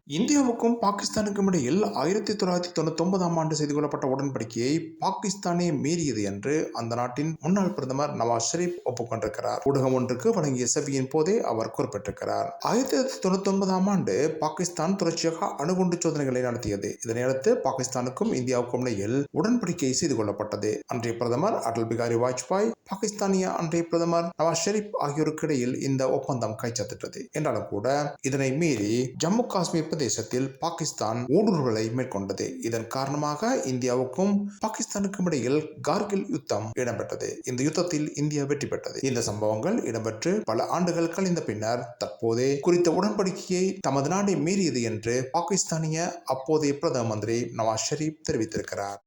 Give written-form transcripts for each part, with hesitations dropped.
இந்தியாவுக்கும் பாகிஸ்தானுக்கும் இடையில் 1999ஆம் ஆண்டு செய்து கொள்ளப்பட்ட உடன்படிக்கையை பாகிஸ்தானே மீறியது என்று அந்த நாட்டின் முன்னாள் பிரதமர் நவாஸ் ஷெரீப் ஒப்புக்கொண்டிருக்கிறார். ஊடகம் ஒன்றுக்கு வழங்கிய செவியின் போதே அவர் குறிப்பிட்டிருக்கிறார். 1999ஆம் ஆண்டு பாகிஸ்தான் தொடர்ச்சியாக அணுகுண்டு சோதனைகளை நடத்தியது. இதனையடுத்து பாகிஸ்தானுக்கும் இந்தியாவுக்கும் இடையில் உடன்படிக்கை செய்து கொள்ளப்பட்டது. அன்றைய பிரதமர் அடல் பிகாரி வாஜ்பாய், பாகிஸ்தானிய அன்றைய பிரதமர் நவாஸ் ஷெரீப் ஆகியோருக்கு இடையில் இந்த ஒப்பந்தம் கைச்சாத்திட்டது. என்றாலும் கூட இதனை மீறி ஜம்மு காஷ்மீர் பிரதேசத்தில் பாகிஸ்தான் ஊடுருவலை மேற்கொண்டது. இதன் காரணமாக இந்தியாவுக்கும் பாகிஸ்தானுக்கும் இடையில் கார்கில் யுத்தம் இடம்பெற்றது. இந்த யுத்தத்தில் இந்தியா வெற்றி பெற்றது. இந்த சம்பவங்கள் இடம்பெற்று பல ஆண்டுகள் கழிந்த பின்னர் தற்போதே குறித்த உடன்படிக்கையை தமது நாடை மீறியது என்று பாகிஸ்தானிய அப்போதைய பிரதம மந்திரி நவாஸ் ஷெரீப் தெரிவித்திருக்கிறார்.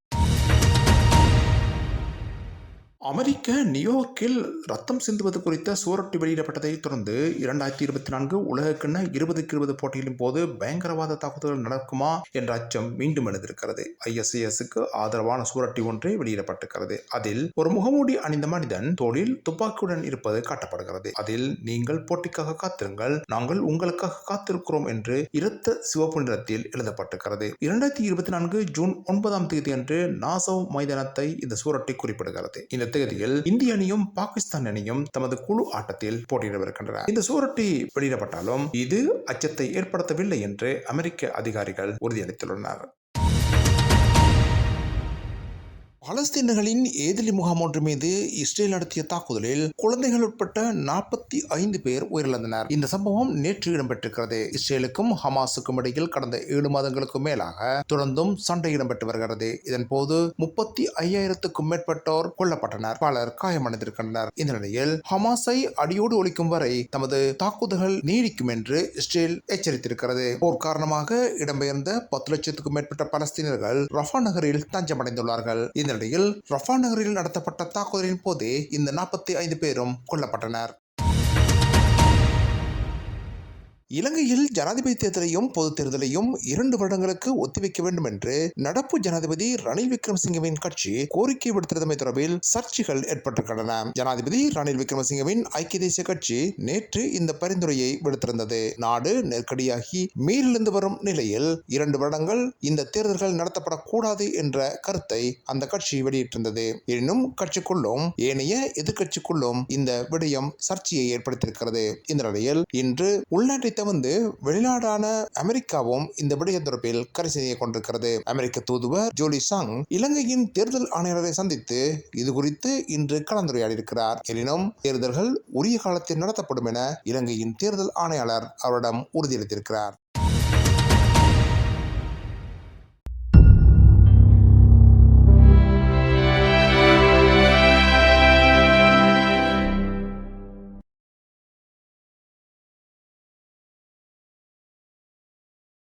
அமெரிக்க நியூயார்க்கில் ரத்தம் சிந்துவது குறித்த சுவரொட்டி வெளியிடப்பட்டதை தொடர்ந்து 2024 உலகக்கிண்ண 2020 போட்டியின் போது பயங்கரவாத தாக்குதல்கள் நடக்குமா என்ற அச்சம் மீண்டும் எழுந்திருக்கிறது. ISISக்கு ஆதரவான சுவரொட்டி ஒன்றே வெளியிடப்பட்டிருக்கிறது. அதில் ஒரு முகமூடி அணிந்த மனிதன் தோளில் துப்பாக்கியுடன் இருப்பது காட்டப்படுகிறது. அதில் நீங்கள் போட்டிக்காக காத்திருங்கள், நாங்கள் உங்களுக்காக காத்திருக்கிறோம் என்று இரத்த சிவப்பு நிறத்தில் எழுதப்பட்டிருக்கிறது. 2024 ஜூன் 9ஆம் தேதி அன்று நாசவ் மைதானத்தை இந்த சுவரொட்டி குறிப்பிடுகிறது. இந்த தேதியில் இந்திய அணியும் பாகிஸ்தான் அணியும் தமது குழு ஆட்டத்தில் போட்டியிடவிருக்கின்றன. இந்த சுவரொட்டி வெளியிடப்பட்டாலும் இது அச்சத்தை ஏற்படுத்தவில்லை என்று அமெரிக்க அதிகாரிகள் உறுதியளித்துள்ளனர். பாலஸ்தீனர்களின் ஏதிலி முகாம் ஒன்று மீது இஸ்ரேல் நடத்திய தாக்குதலில் குழந்தைகள் உட்பட்ட 45 பேர் உயிரிழந்தனர். இந்த சம்பவம் நேற்று இடம்பெற்றிருக்கிறது. இஸ்ரேலுக்கும் ஹமாஸுக்கும் இடையில் கடந்த 7 மாதங்களுக்கும் மேலாக தொடர்ந்தும் சண்டை இடம்பெற்று வருகிறது. இதன்போது 35,000க்கும் மேற்பட்டோர் கொல்லப்பட்டனர், பலர் காயமடைந்திருக்கின்றனர். இந்த நிலையில் ஹமாஸை அடியோடு ஒழிக்கும் வரை தமது தாக்குதல்கள் நீடிக்கும் என்று இஸ்ரேல் எச்சரித்திருக்கிறது. போர் காரணமாக இடம்பெயர்ந்த 10 லட்சத்துக்கும் மேற்பட்ட பாலஸ்தீனர்கள் ரஃபா நகரில் தஞ்சமடைந்துள்ளார்கள். இந்த நிலையில் ரஃபா நகரில் நடத்தப்பட்ட தாக்குதலின் போதே இந்த 45 பேரும் கொல்லப்பட்டனர். இலங்கையில் ஜனாதிபதி தேர்தலையும் பொது தேர்தலையும் 2 வருடங்களுக்கு ஒத்திவைக்க வேண்டும் என்று நடப்பு ஜனாதிபதி ரணில் விக்ரமசிங்கவின் கட்சி கோரிக்கை விடுத்திருந்தமை தொடர்பில் சர்ச்சைகள் ஏற்பட்டிருக்கின்றன. ஜனாதிபதி ரணில் விக்ரமசிங்கவின் ஐக்கிய தேசிய கட்சி நேற்று இந்த பரிந்துரையை விடுத்திருந்தது. நாடு நெருக்கடியாகி மீளெழுந்து வரும் நிலையில் 2 வருடங்கள் இந்த தேர்தல்கள் நடத்தப்படக்கூடாது என்ற கருத்தை அந்த கட்சி வெளியிட்டிருந்தது. எனினும் கட்சிக்குள்ளும் ஏனைய எதிர்கட்சிக்குள்ளும் இந்த விடயம் சர்ச்சையை ஏற்படுத்தியிருக்கிறது. இந்த நிலையில் இன்று உள்நாட்டை வந்து வெளிநாடான அமெரிக்காவும் இந்த விடயம் தொடர்பில் கரிசனையை கொண்டிருக்கிறது. அமெரிக்க தூதுவர் ஜோலி சாங் இலங்கையின் தேர்தல் ஆணையாளரை சந்தித்து இது குறித்து இன்று கலந்துரையாடி இருக்கிறார். எனினும் தேர்தல்கள் உரிய காலத்தில் நடத்தப்படும் என இலங்கையின் தேர்தல் ஆணையாளர் அவரிடம் உறுதியளித்திருக்கிறார்.